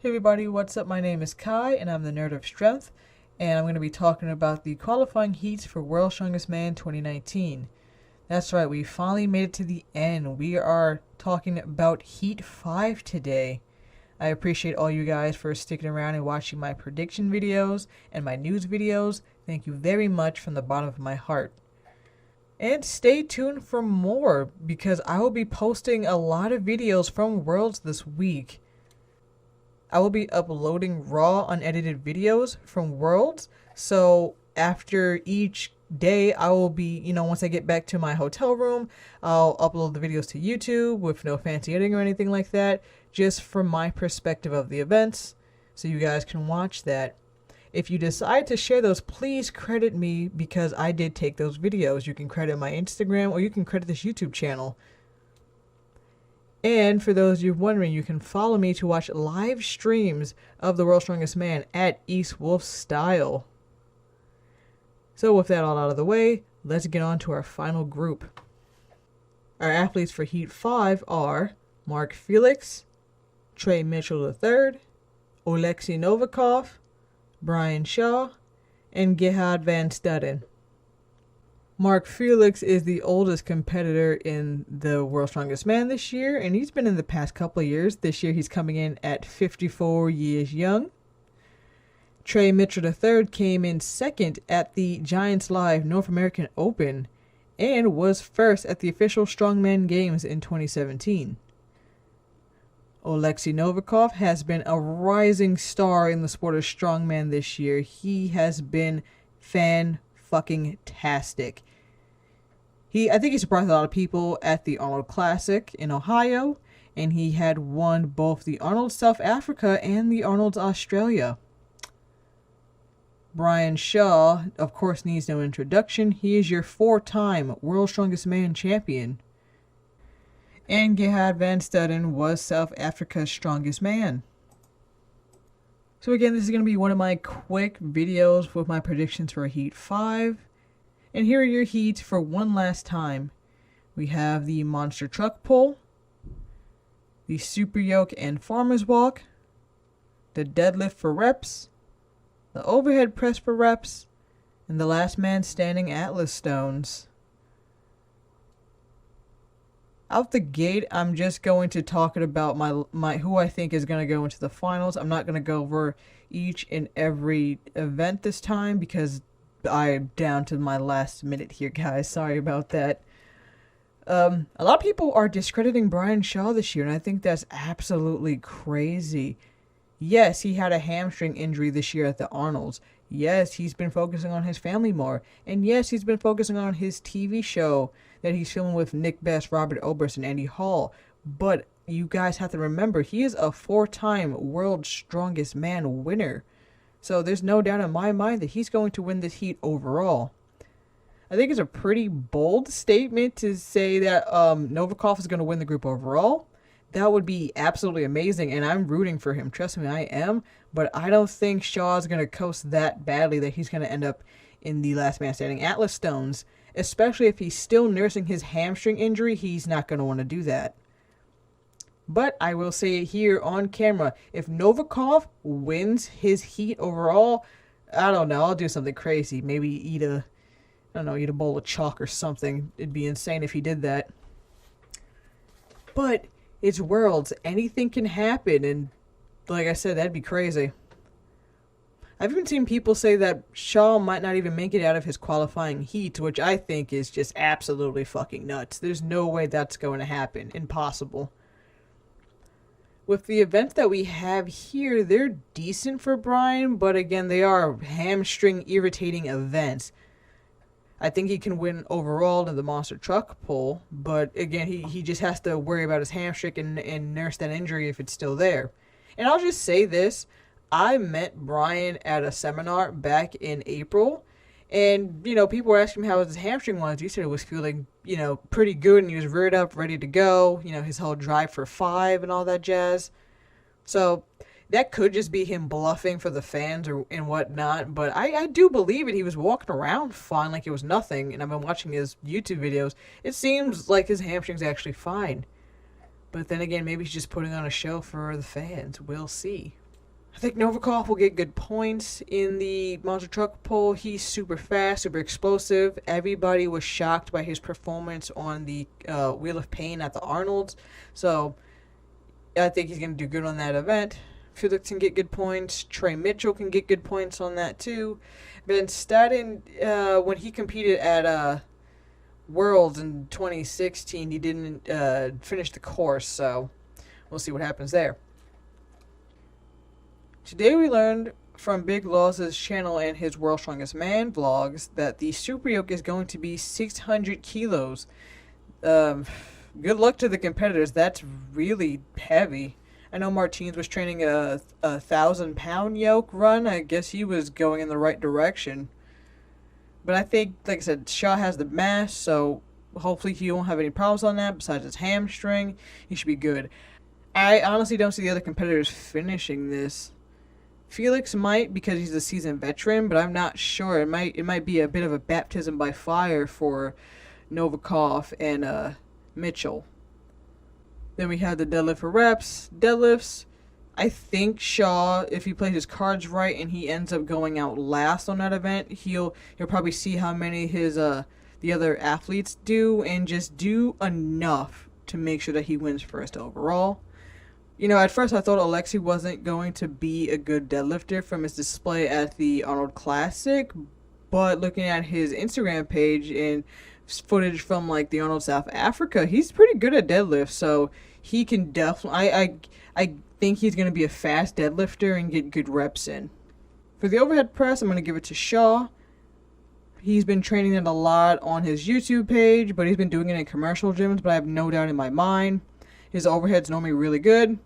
Hey everybody, what's up? My name is Kai and I'm the Nerd of Strength, and I'm going to be talking about the qualifying heats for World's Strongest Man 2019. That's right, we finally made it to the end. We are talking about Heat 5 today. I appreciate all you guys for sticking around and watching my prediction videos and my news videos. Thank you very much from the bottom of my heart. And stay tuned for more, because I will be posting a lot of videos from Worlds this week. I will be uploading raw, unedited videos from Worlds, so after each day, I will be, once I get back to my hotel room, I'll upload the videos to YouTube with no fancy editing or anything like that, just from my perspective of the events, so you guys can watch that. If you decide to share those, please credit me, because I did take those videos. You can credit my Instagram, or you can credit this YouTube channel. And for those of you wondering, you can follow me to watch live streams of the World's Strongest Man at East Wolf Style. So with that all out of the way, let's get on to our final group. Our athletes for Heat 5 are Mark Felix, Trey Mitchell III, Oleksii Novikov, Brian Shaw, and Gerhard Van Staden. Mark Felix is the oldest competitor in the World's Strongest Man this year, and he's been in the past couple of years. This year he's coming in at 54 years young. Trey Mitchell III came in second at the Giants Live North American Open and was first at the official Strongman Games in 2017. Oleksii Novikov has been a rising star in the sport of strongman this year. He has been fan-fucking-tastic. I think he surprised a lot of people at the Arnold Classic in Ohio, and he had won both the Arnold South Africa and the Arnold Australia. Brian Shaw, of course, needs no introduction. He is your 4-time World's Strongest Man champion. And Gerhard Van Staden was South Africa's strongest man. So again, this is going to be one of my quick videos with my predictions for Heat 5. And here are your heats for one last time. We have the Monster Truck Pull, the Super Yoke and Farmer's Walk, the Deadlift for reps, the Overhead Press for reps, and the Last Man Standing Atlas Stones. Out the gate, I'm just going to talk about my who I think is going to go into the finals. I'm not going to go over each and every event this time, because I'm down to my last minute here, guys. Sorry about that. A lot of people are discrediting Brian Shaw this year, and I think that's absolutely crazy. Yes, he had a hamstring injury this year at the Arnolds. Yes, he's been focusing on his family more. And yes, he's been focusing on his TV show that he's filming with Nick Best, Robert Oberst, and Andy Hall. But you guys have to remember, he is a 4-time World's Strongest Man winner. So there's no doubt in my mind that he's going to win this heat overall. I think it's a pretty bold statement to say that Novikov is going to win the group overall. That would be absolutely amazing, and I'm rooting for him. Trust me, I am. But I don't think Shaw is going to coast that badly that he's going to end up in the Last Man Standing Atlas Stones. Especially if he's still nursing his hamstring injury, he's not going to want to do that. But I will say it here on camera, if Novikov wins his heat overall, I don't know, I'll do something crazy. Maybe eat a bowl of chalk or something. It'd be insane if he did that. But it's Worlds. Anything can happen, and like I said, that'd be crazy. I've even seen people say that Shaw might not even make it out of his qualifying heat, which I think is just absolutely fucking nuts. There's no way that's going to happen. Impossible. With the events that we have here, they're decent for Brian, but again, they are hamstring irritating events. I think he can win overall in the Monster Truck Pull, but again, he just has to worry about his hamstring and nurse that injury if it's still there. And I'll just say this, I met Brian at a seminar back in April, and, people were asking him how his hamstring was. He said it was feeling, pretty good, and he was reared up, ready to go, his whole drive for 5 and all that jazz. So that could just be him bluffing for the fans and whatnot, but I do believe it. He was walking around fine like it was nothing, and I've been watching his YouTube videos. It seems like his hamstring's actually fine. But then again, maybe he's just putting on a show for the fans. We'll see. I think Novikov will get good points in the monster truck poll. He's super fast, super explosive. Everybody was shocked by his performance on the Wheel of Pain at the Arnold's. So I think he's going to do good on that event. Felix can get good points. Trey Mitchell can get good points on that too. Van Staden, when he competed at Worlds in 2016, he didn't finish the course. So we'll see what happens there. Today we learned from Big Laws's channel and his World's Strongest Man vlogs that the super yoke is going to be 600 kilos. Good luck to the competitors. That's really heavy. I know Martins was training a 1,000-pound yoke run. I guess he was going in the right direction. But I think, like I said, Shaw has the mass, so hopefully he won't have any problems on that besides his hamstring. He should be good. I honestly don't see the other competitors finishing this. Felix might because he's a seasoned veteran, but I'm not sure. It might be a bit of a baptism by fire for Novikov and Mitchell. Then we have the deadlift for reps. Deadlifts, I think Shaw, if he plays his cards right and he ends up going out last on that event, he'll probably see how many his the other athletes do and just do enough to make sure that he wins first overall. You know, at first I thought Oleksii wasn't going to be a good deadlifter from his display at the Arnold Classic, but looking at his Instagram page and footage from like the Arnold South Africa, he's pretty good at deadlifts, so he can definitely, I think he's going to be a fast deadlifter and get good reps in. For the overhead press, I'm going to give it to Shaw. He's been training it a lot on his YouTube page, but he's been doing it in commercial gyms, but I have no doubt in my mind his overhead's normally really good.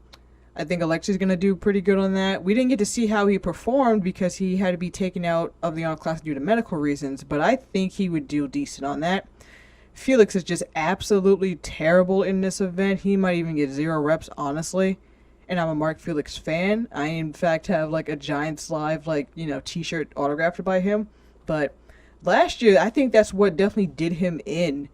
I think Oleksii's going to do pretty good on that. We didn't get to see how he performed because he had to be taken out of the Arnold class due to medical reasons, but I think he would do decent on that. Felix is just absolutely terrible in this event. He might even get 0 reps, honestly. And I'm a Mark Felix fan. I, in fact, have like a Giants Live, t-shirt autographed by him. But last year, I think that's what definitely did him in.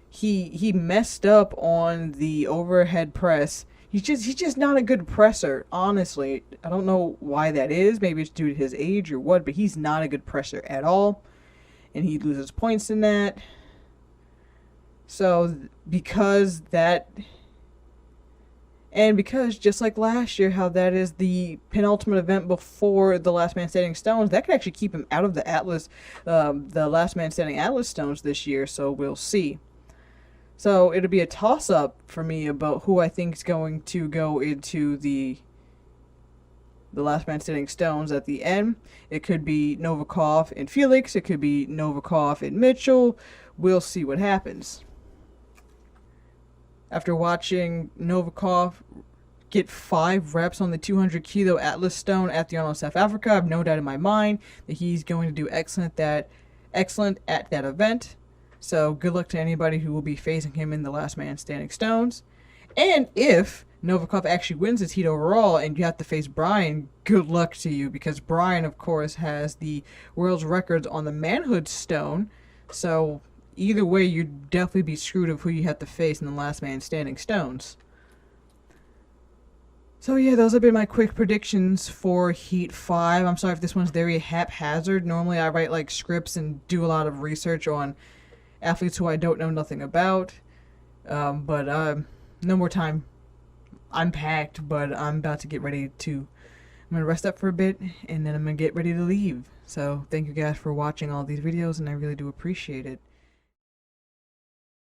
He messed up on the overhead press. He's just not a good presser, honestly. I don't know why that is. Maybe it's due to his age or what, but he's not a good presser at all. And he loses points in that. So, because just like last year, how that is the penultimate event before the Last Man Standing Stones, that could actually keep him out of the Atlas, the Last Man Standing Atlas Stones this year, so we'll see. So it'll be a toss-up for me about who I think is going to go into the Last Man Standing Stones at the end. It could be Novikov and Felix. It could be Novikov and Mitchell. We'll see what happens. After watching Novikov get 5 reps on the 200 kilo Atlas Stone at the Arnold South Africa, I have no doubt in my mind that he's going to do excellent at that event. So good luck to anybody who will be facing him in the Last Man Standing Stones. And if Novikov actually wins his heat overall and you have to face Brian, good luck to you, because Brian, of course, has the world's records on the manhood stone. So either way, you'd definitely be screwed of who you have to face in the Last Man Standing Stones. So yeah, those have been my quick predictions for Heat 5. I'm sorry if this one's very haphazard. Normally I write like scripts and do a lot of research on athletes who I don't know nothing about. But no more time. I'm packed, but I'm about to get ready to... I'm going to rest up for a bit, and then I'm going to get ready to leave. So thank you guys for watching all these videos, and I really do appreciate it.